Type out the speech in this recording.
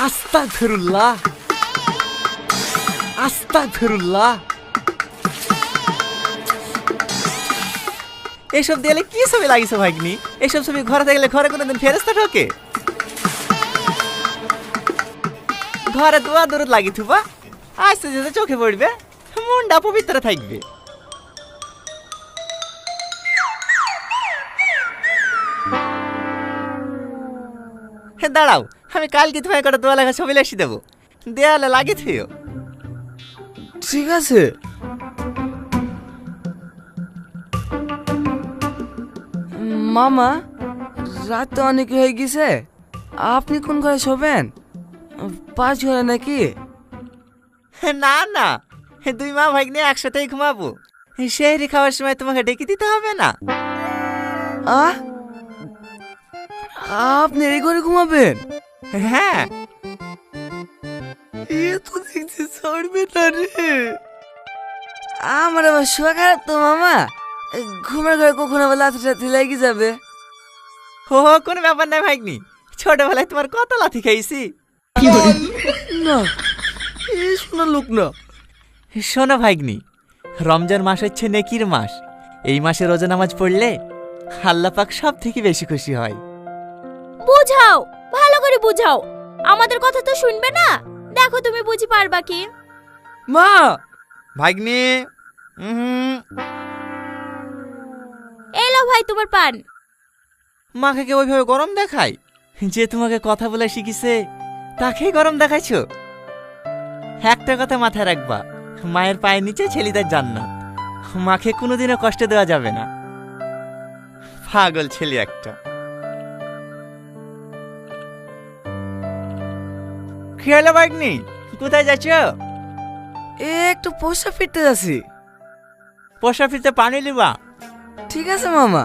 আস্তাগফিরুল্লাহ, আস্তাগফিরুল্লাহ। এসব দেয়ালে কি ছবি লাগিয়েছো ভাগ্নি? এসব ছবি ঘরে গেলে ঘরে কোনোদিন ফেরেশতা ঢোকে? ঘরে দোয়া দরুদ লাগি থুবা, আস্তে যেতে চোখে পড়বে, মনটা পবিত্র থাকবে। দাঁড়াও, আমি কালকে তোমায় করে দোয়া লেখা ছবি লেখি দেবো, দেয়ালে লাগিয়ে থুও। ঠিক আছে। মামা, রাত তো অনেক হয়ে গেছে, আপনি কোন ঘরে শোবেন? পাঁচ ঘরে নাকি? না না, দুই মা ভাগ্নে একসাথেই ঘুমাবো। সেহরি খাওয়ার সময় তোমাকে ডেকে দিতে হবে না। আহ, আপনি এই ঘরে ঘুমাবেন? হ্যাঁ। এ তো দেখছি ছাড়বে না রে। আমার আবার শোয়া খারাপ তো মামা, ঘুমের ঘরে কখনো আবার লাথি টাথি লেগে যাবে। হো কোনো ব্যাপার নাই ভাগ্নি, ছোটবেলায় তোমার কত লাথি খাইছি। না, এ শোনা লোক না। শোনো ভাগ্নি, রমজান মাস হচ্ছে নেকির মাস। এই মাসে রোজা নামাজ পড়লে আল্লাহ পাক সব থেকে বেশি খুশি হয়। বুঝাও, ভালো করে বুঝাও, আমাদের কথা তো শুনবে না। দেখো তুমি বুঝি পারবা কি? মা, ভাগ্নি, এলো ভাই তোমার পান। মাকে কে ওইভাবে গরম দেখায়? যে তোমাকে কথা বলে শিখিছে তাকেই গরম দেখাইছো? একটা কথা মাথায় রাখবা, মায়ের পায়ের নিচে ছেলেদের জান্নাত। মাকে কোনোদিনও কষ্ট দেওয়া যাবে না। পাগল ছেলে একটা। কি হলো ভাগ্নি, কোথায় যাচ্ছ? একটু পোষা ফিরতে যাচ্ছি। পোষা ফিরতে পানি লিবা? ঠিক আছে মামা।